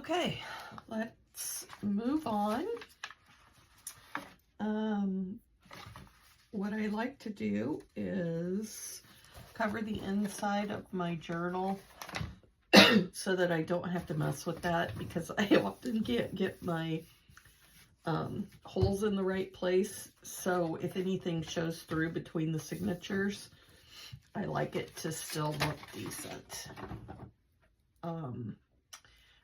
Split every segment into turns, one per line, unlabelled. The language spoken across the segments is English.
Okay, let's move on. What I like to do is cover the inside of my journal so that I don't have to mess with that, because I often can't get my holes in the right place. So if anything shows through between the signatures, I like it to still look decent.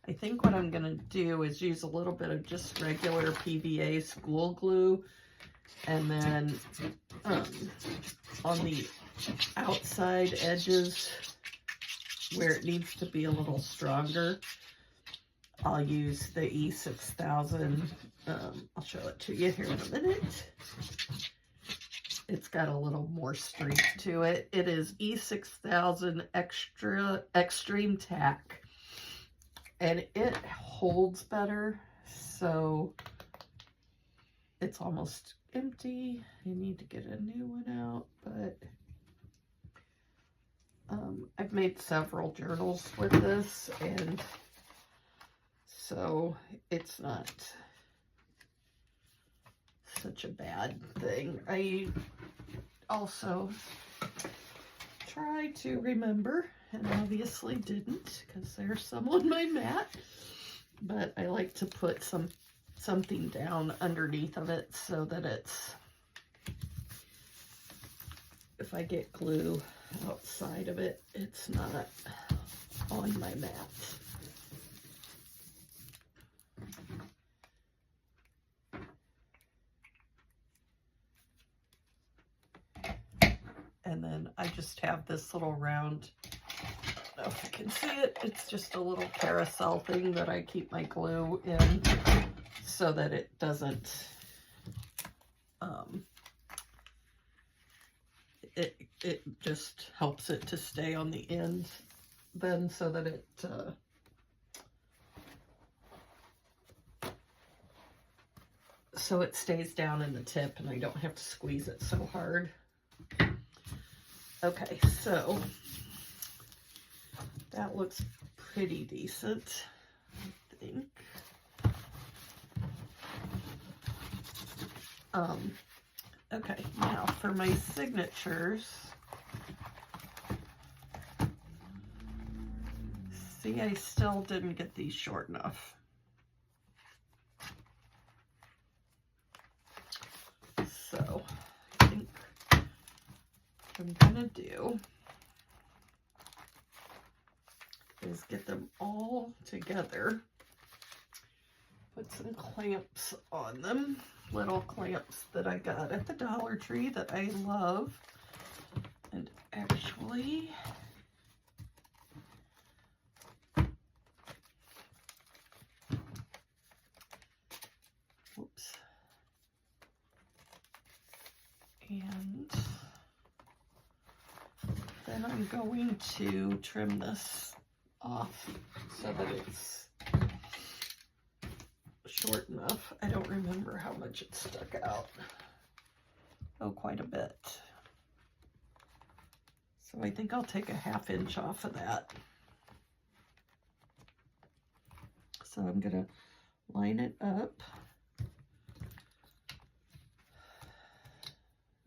I think what I'm going to do is use a little bit of just regular PVA school glue, and then on the outside edges where it needs to be a little stronger, I'll use the E6000. I'll show it to you here in a minute. It's got a little more streak to it. It is E6000 Extra Extreme Tack, and it holds better, so it's almost empty. I need to get a new one out, but I've made several journals with this, and so it's not such a bad thing. I also try to remember, and obviously didn't, because there's some on my mat, but I like to put something down underneath of it so that it's, if I get glue outside of it, it's not on my mat. And then I just have this little round, I don't know if you can see it, it's just a little carousel thing that I keep my glue in so that it doesn't, it just helps it to stay on the end then, so that it, so it stays down in the tip and I don't have to squeeze it so hard. Okay, so that looks pretty decent, I think. Okay, now for my signatures. See, I still didn't get these short enough. So I think what I'm gonna do is get them all together, put some clamps on them, little clamps that I got at the Dollar Tree that I love. And actually, whoops, and then I'm going to trim this off so that it's short enough. I don't remember how much it stuck out. Oh, quite a bit. So I think I'll take a 1/2 inch off of that. So I'm gonna line it up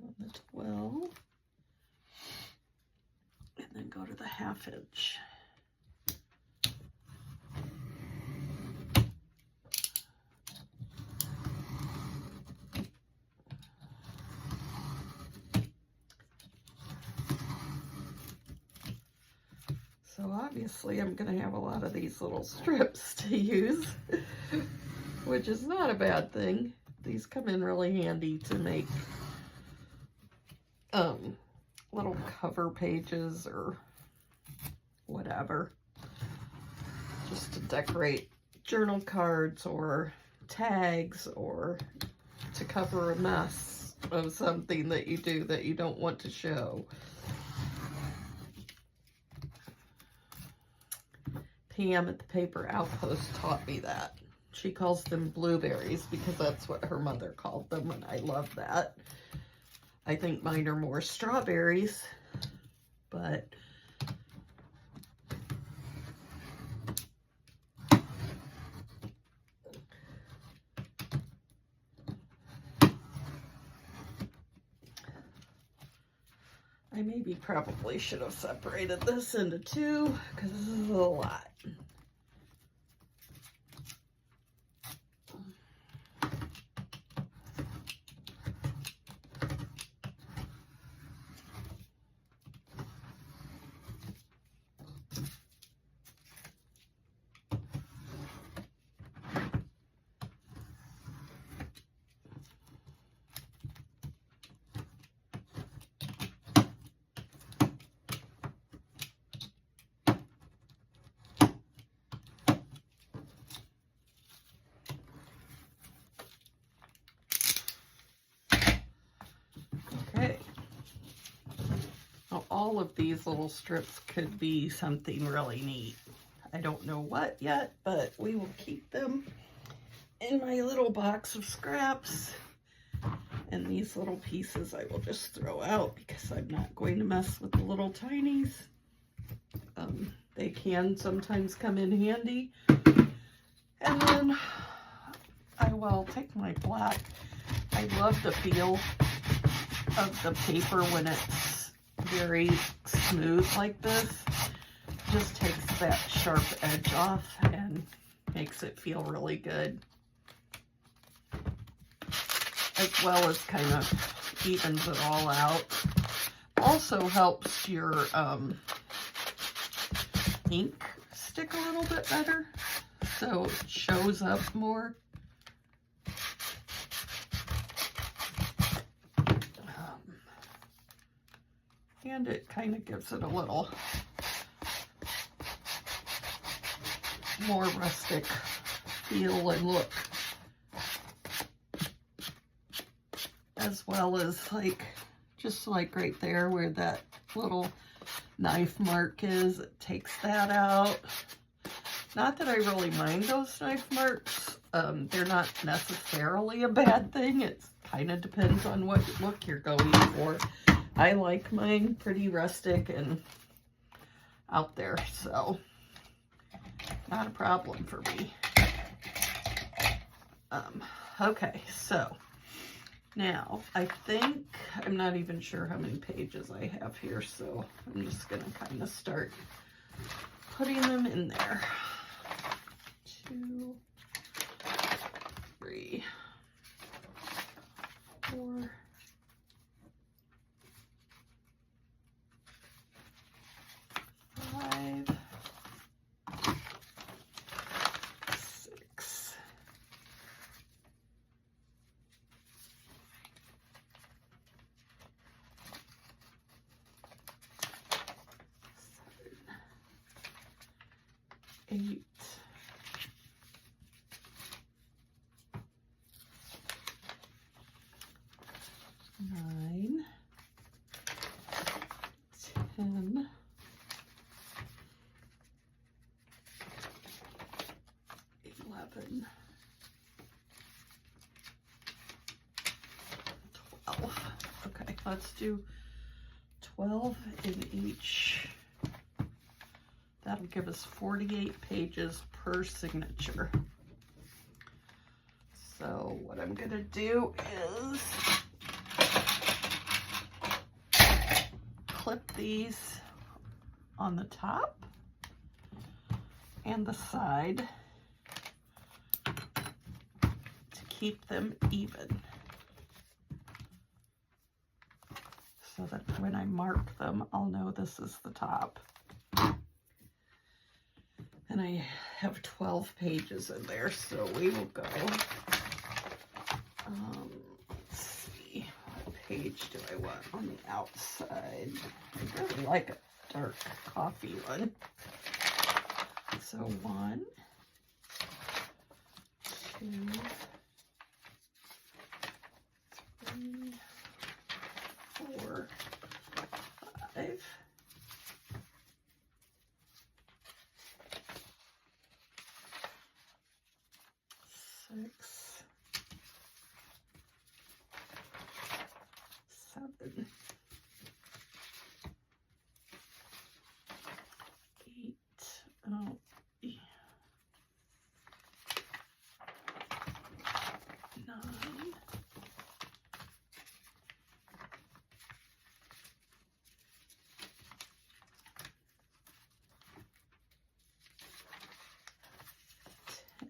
on the 12 and then go to the 1/2 inch. So obviously I'm going to have a lot of these little strips to use, which is not a bad thing. These come in really handy to make little cover pages or whatever, just to decorate journal cards or tags, or to cover a mess of something that you do that you don't want to show. Pam at the Paper Outpost taught me that. She calls them blueberries because that's what her mother called them, and I love that. I think mine are more strawberries, but I maybe probably should have separated this into two because this is a lot. Okay. Now all of these little strips could be something really neat. I don't know what yet, but we will keep them in my little box of scraps. And these little pieces I will just throw out because I'm not going to mess with the little tinies. They can sometimes come in handy. And then I will take my black. I love the feel of the paper when it's very smooth like this. Just takes that sharp edge off and makes it feel really good. As well as kind of evens it all out. Also helps your ink stick a little bit better, so it shows up more. And it kind of gives it a little more rustic feel and look. As well as like, just like right there where that little knife mark is, it takes that out. Not that I really mind those knife marks. They're not necessarily a bad thing. It kind of depends on what look you're going for. I like mine pretty rustic and out there, so not a problem for me. Okay, so now I think, I'm not even sure how many pages I have here, so I'm just gonna kind of start putting them in there. 2, 3, 4, 5, 6, 8, 9, 10, 11, 12. Okay, let's do 12 in each. That'll give us 48 pages per signature. So what I'm gonna do is clip these on the top and the side to keep them even, so that when I mark them, I'll know this is the top. And I have 12 pages in there, so we will go, let's see, what page do I want on the outside? I really like a dark coffee one. So 1, 2, 3, 4, 5, 6, 7, 8, oh, 9,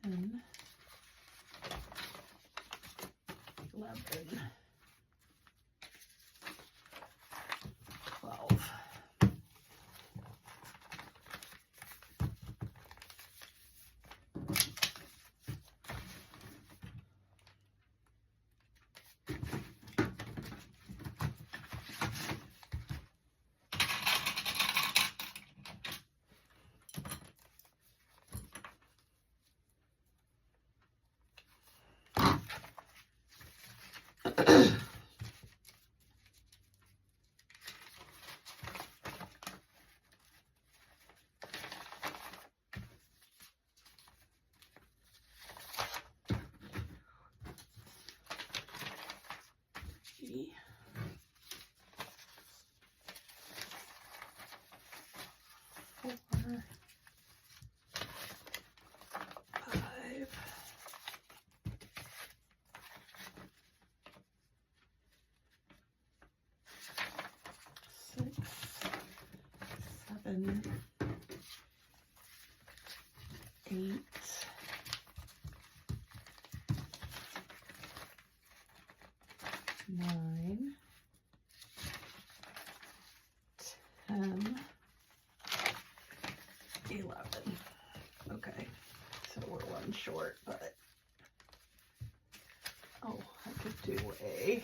10, 11, 12. G, 4, 5, 6, 7, 8, 9, 10, 11. Okay, so we're one short, but oh, I could do a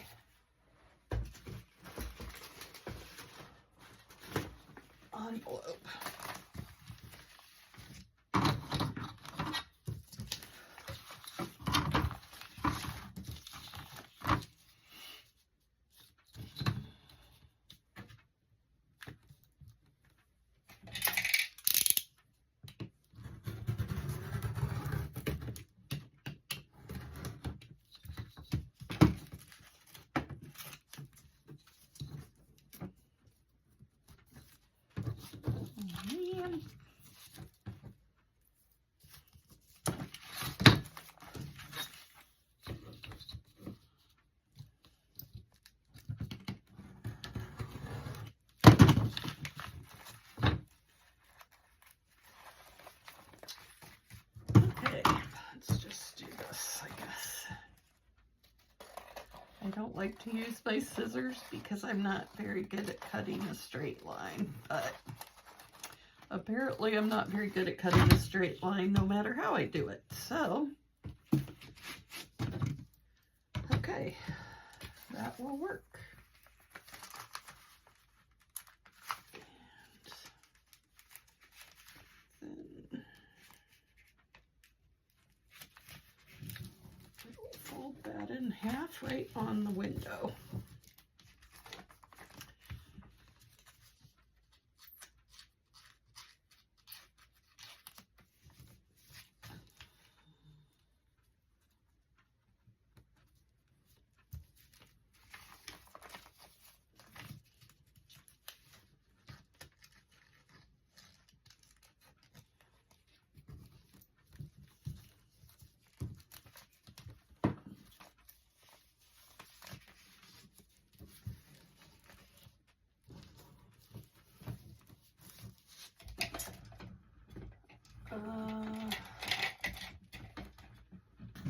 envelope. Man. Okay, let's just do this, I guess. I don't like to use my scissors because I'm not very good at cutting a straight line, but apparently I'm not very good at cutting a straight line no matter how I do it. So, okay, that will work. And then we'll fold that in half right on the window.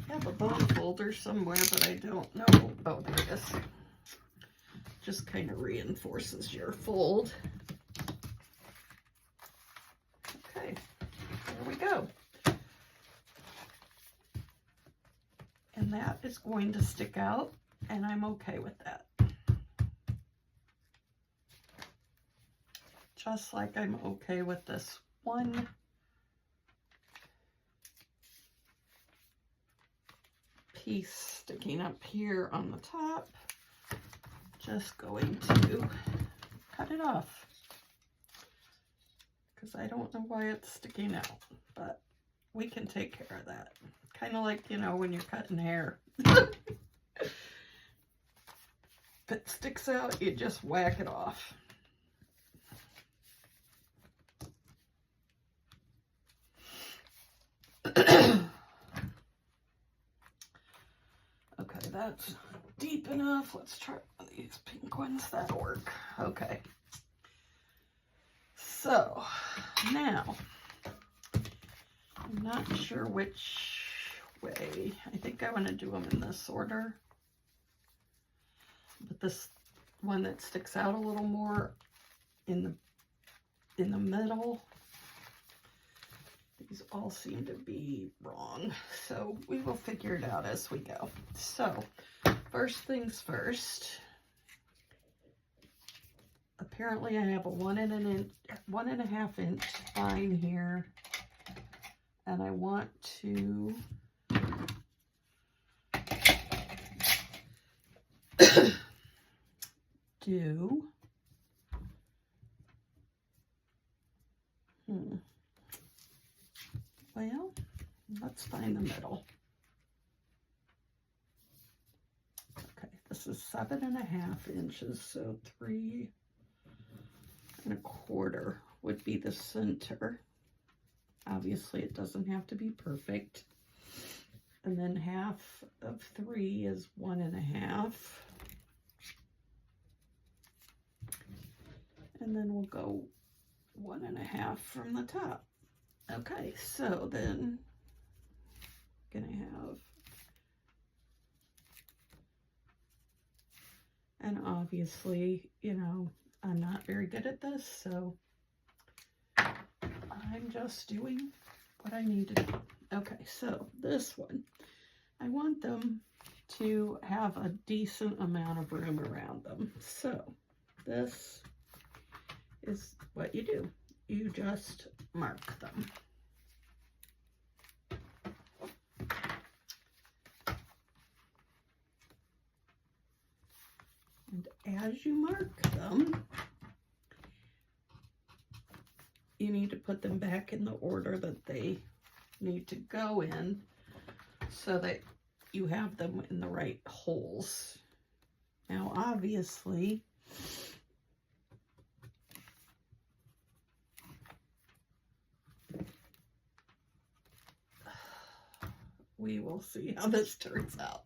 I have a bone folder somewhere, but I don't know. Oh, there it is. Just kind of reinforces your fold. Okay, there we go. And that is going to stick out, and I'm okay with that. Just like I'm okay with this one piece sticking up here on the top. Just going to cut it off because I don't know why it's sticking out, but we can take care of that. Kind of like, you know, when you're cutting hair. If it sticks out, you just whack it off. Okay, that's deep enough. Let's try these pink ones. That'll work. Okay. So, now, I'm not sure which way. I think I want to do them in this order. But this one that sticks out a little more in the middle, these all seem to be wrong. So we will figure it out as we go. So first things first. Apparently I have a 1.5 inch line here, and I want to do well, let's find the middle. Okay, this is 7.5 inches, so 3.25 would be the center. Obviously it doesn't have to be perfect. And then half of 3 is 1.5. And then we'll go 1.5 from the top. Okay, so then I'm gonna have, and obviously, you know, I'm not very good at this, so I'm just doing what I need to do. Okay, so this one, I want them to have a decent amount of room around them. So this is what you do. You just mark them. And as you mark them, you need to put them back in the order that they need to go in so that you have them in the right holes. Now, obviously, we will see how this turns out.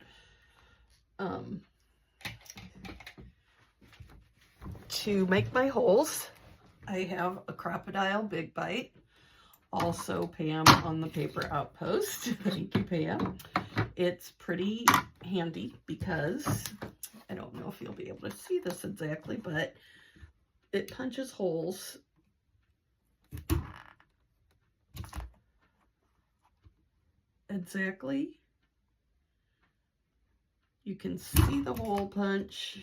To make my holes, I have a Crop-A-Dile Big Bite. Also Pam on the Paper Outpost. Thank you, Pam. It's pretty handy because, I don't know if you'll be able to see this exactly, but it punches holes exactly. You can see the hole punch.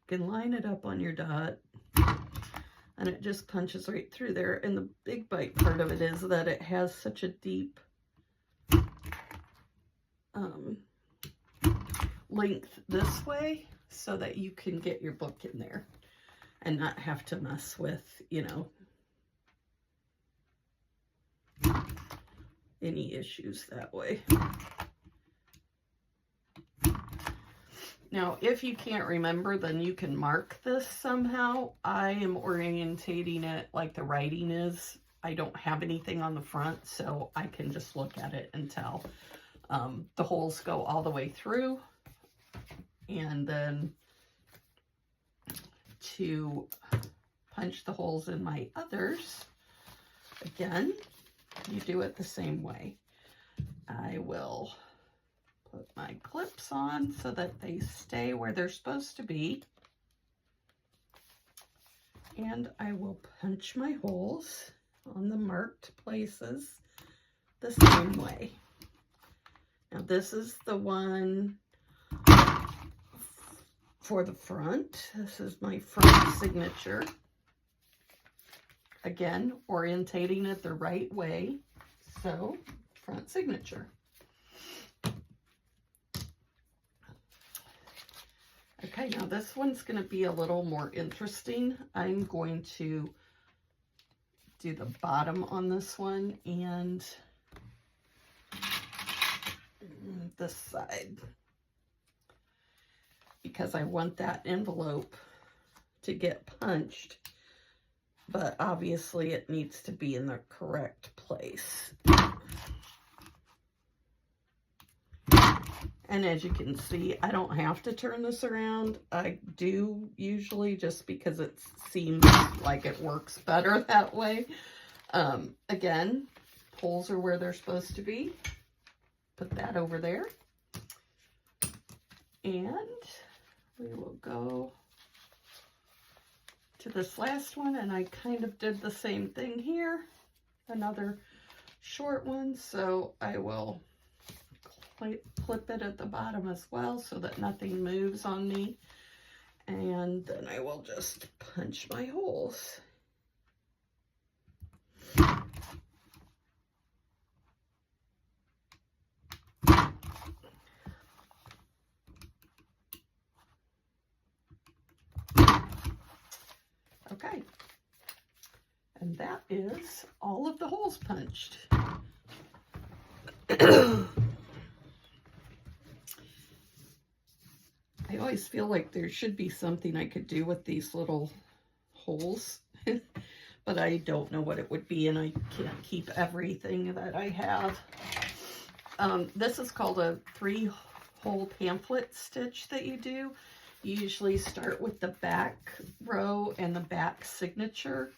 You can line it up on your dot, and it just punches right through there. And the Big Bite part of it is that it has such a deep length this way so that you can get your book in there and not have to mess with, you know, any issues that way. Now, if you can't remember, then you can mark this somehow. I am orientating it like the writing is. I don't have anything on the front, so I can just look at it and tell. The holes go all the way through. And then to punch the holes in my others, again, you do it the same way. I will put my clips on so that they stay where they're supposed to be. And I will punch my holes on the marked places the same way. Now this is the one for the front. This is my front signature. Again, orientating it the right way. So, front signature. Okay, now this one's going to be a little more interesting. I'm going to do the bottom on this one and this side, because I want that envelope to get punched, but obviously it needs to be in the correct place. And as you can see, I don't have to turn this around. I do usually, just because it seems like it works better that way. Again, holes are where they're supposed to be. put that over there. And we will go to this last one, and I kind of did the same thing here, another short one, so I will clip it at the bottom as well so that nothing moves on me, and then I will just punch my holes. Okay, and that is all of the holes punched. I always feel like there should be something I could do with these little holes, but I don't know what it would be, and I can't keep everything that I have. This is called a 3-hole pamphlet stitch that you do. You usually start with the back row and the back signature.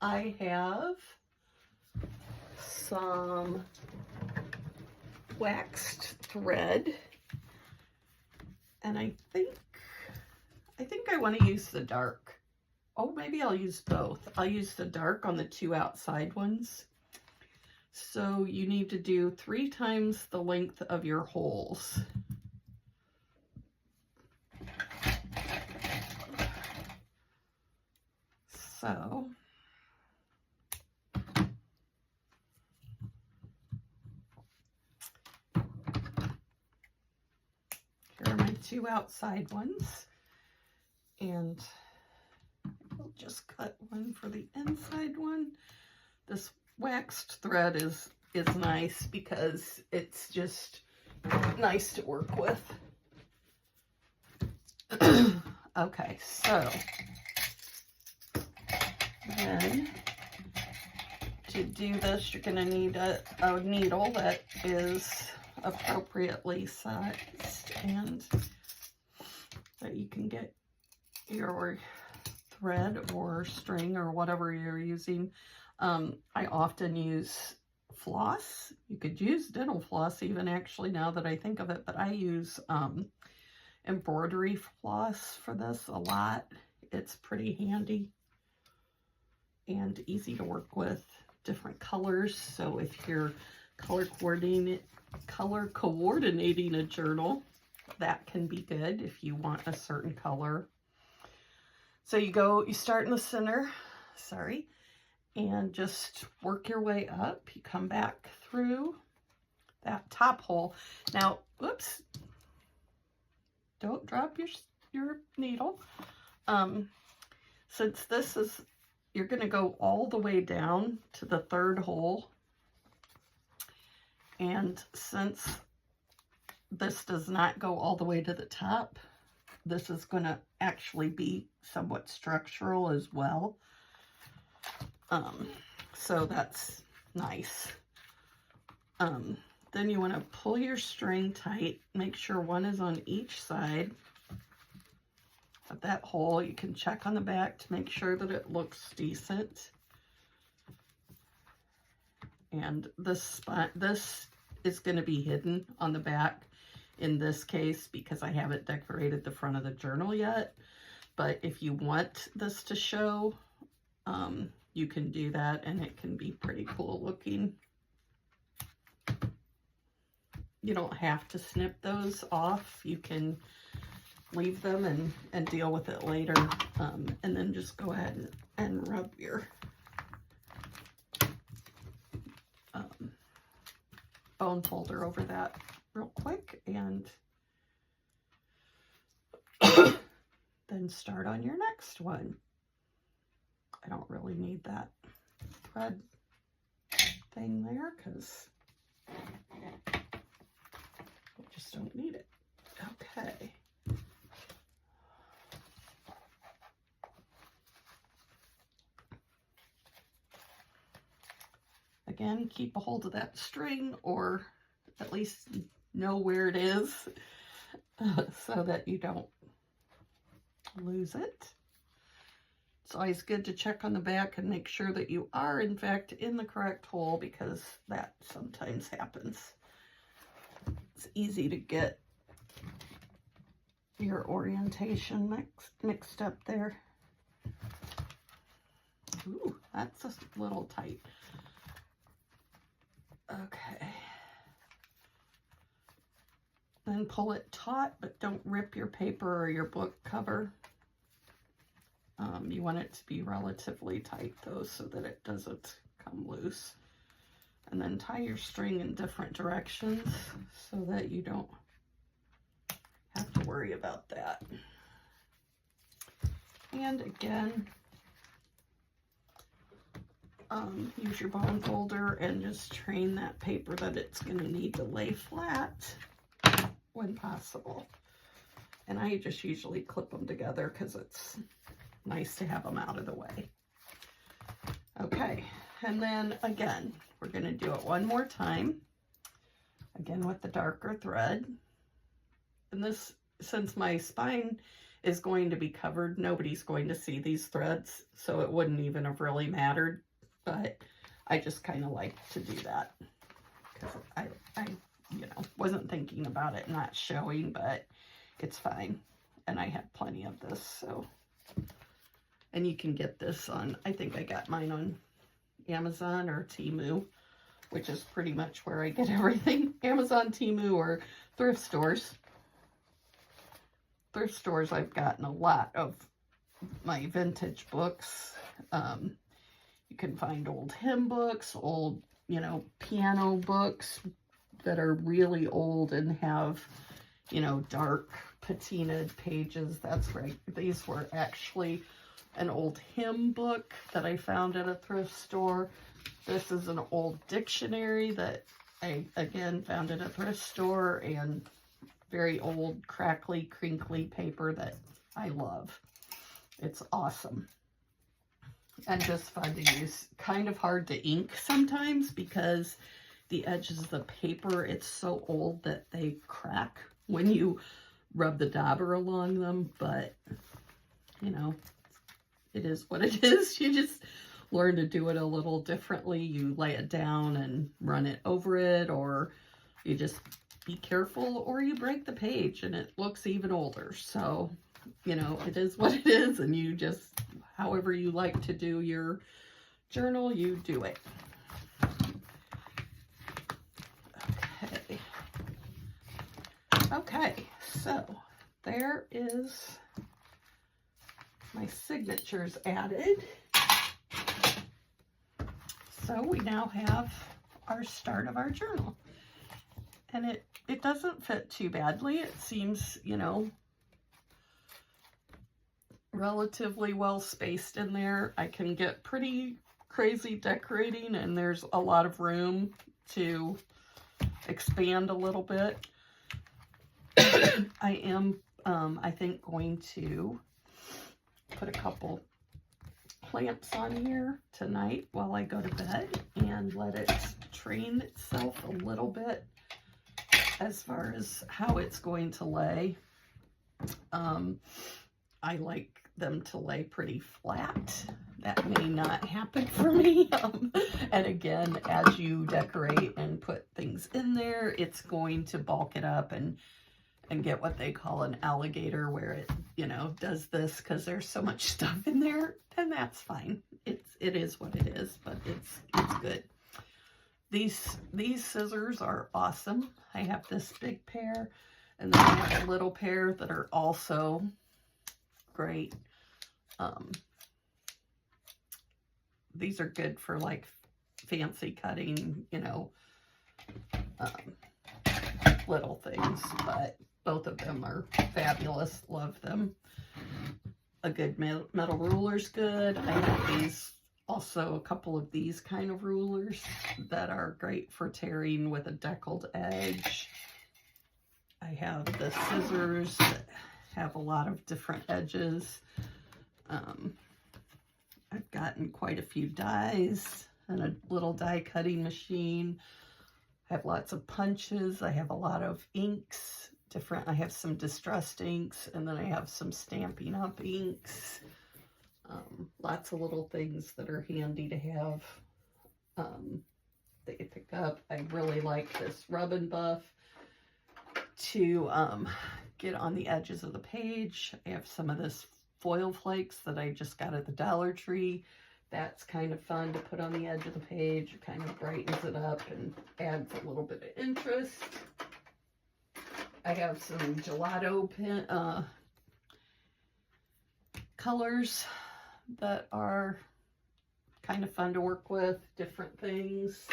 I have some waxed thread, and I think I want to use the dark. Oh, maybe I'll use both. I'll use the dark on the 2 outside ones. So you need to do 3 times the length of your holes. So here are my 2 outside ones, and I'll just cut one for the inside one. This waxed thread is nice because it's just nice to work with. Okay, so then to do this, you're going to need a needle that is appropriately sized and that you can get your thread or string or whatever you're using. I often use floss. You could use dental floss even, actually, now that I think of it, but I use embroidery floss for this a lot. It's pretty handy and easy to work with, different colors. So if you're color coordinating a journal, that can be good if you want a certain color. So you start in the center, and just work your way up. You come back through that top hole. Now, oops, don't drop your needle. Since this is, you're going to go all the way down to the 3rd hole. And since this does not go all the way to the top, this is going to actually be somewhat structural as well. So that's nice. Then you want to pull your string tight. Make sure one is on each side of that hole. You can check on the back to make sure that it looks decent. And this is going to be hidden on the back in this case because I haven't decorated the front of the journal yet. But if you want this to show, you can do that, and it can be pretty cool looking. You don't have to snip those off. You can leave them and deal with it later, and then just go ahead and rub your bone folder over that real quick, and then start on your next one. I don't really need that thread thing there because I just don't need it. Okay. Again, keep a hold of that string, or at least know where it is so that you don't lose it. It's always good to check on the back and make sure that you are, in fact, in the correct hole, because that sometimes happens. It's easy to get your orientation mixed up there. Ooh, that's a little tight. Okay. Then pull it taut, but don't rip your paper or your book cover. You want it to be relatively tight though, so that it doesn't come loose. And then tie your string in different directions so that you don't have to worry about that. And again, use your bone folder and just train that paper that it's going to need to lay flat when possible. And I just usually clip them together because it's nice to have them out of the way. Okay, and then again, we're going to do it one more time, again with the darker thread. And this, since my spine is going to be covered, nobody's going to see these threads, so it wouldn't even have really mattered, but I just kind of like to do that because I you know, wasn't thinking about it not showing, but it's fine. And I have plenty of this, so. And you can get this on, I think I got mine on Amazon or Temu, which is pretty much where I get everything. Amazon, Temu, or thrift stores. Thrift stores, I've gotten a lot of my vintage books. You can find old hymn books, old, you know, piano books that are really old and have, you know, dark patinaed pages. That's right. These were actually an old hymn book that I found at a thrift store. This is an old dictionary that I, again, found at a thrift store, and very old, crackly, crinkly paper that I love. It's awesome. And just fun to use. Kind of hard to ink sometimes because the edges of the paper, it's so old that they crack when you rub the dauber along them, but, you know, it is what it is. You just learn to do it a little differently. You lay it down and run it over it, or you just be careful, or you break the page and it looks even older. So, you know, it is what it is, and you just, however you like to do your journal, you do it. Okay. Okay, so there is my signatures added. So we now have our start of our journal. And it doesn't fit too badly. It seems, you know, relatively well spaced in there. I can get pretty crazy decorating, and there's a lot of room to expand a little bit. I am, I think, going to put a couple clamps on here tonight while I go to bed and let it train itself a little bit as far as how it's going to lay. I like them to lay pretty flat. That may not happen for me. And again, as you decorate and put things in there, it's going to bulk it up and get what they call an alligator, where it, you know, does this because there's so much stuff in there, and that's fine. It is what it is, but it's good. These scissors are awesome. I have this big pair, and then I have a little pair that are also great. These are good for like fancy cutting, you know, little things, but both of them are fabulous. Love them. A good metal ruler's good. I have these, also a couple of these kind of rulers that are great for tearing with a deckled edge. I have the scissors that have a lot of different edges. I've gotten quite a few dies and a little die cutting machine. I have lots of punches. I have a lot of inks, I have some distressed inks, and then I have some Stampin' Up inks. Lots of little things that are handy to have that you pick up. I really like this Rub and Buff to get on the edges of the page. I have some of this foil flakes that I just got at the Dollar Tree. That's kind of fun to put on the edge of the page. It kind of brightens it up and adds a little bit of interest. I have some gelato pen colors that are kind of fun to work with, different things.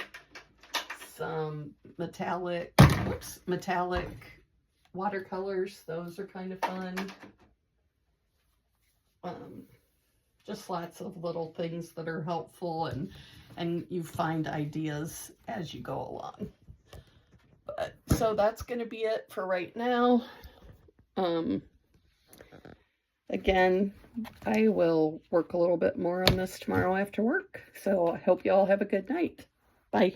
Some metallic watercolors, those are kind of fun. Just lots of little things that are helpful, and you find ideas as you go along. But so that's going to be it for right now. Again, I will work a little bit more on this tomorrow after work. So I hope you all have a good night. Bye.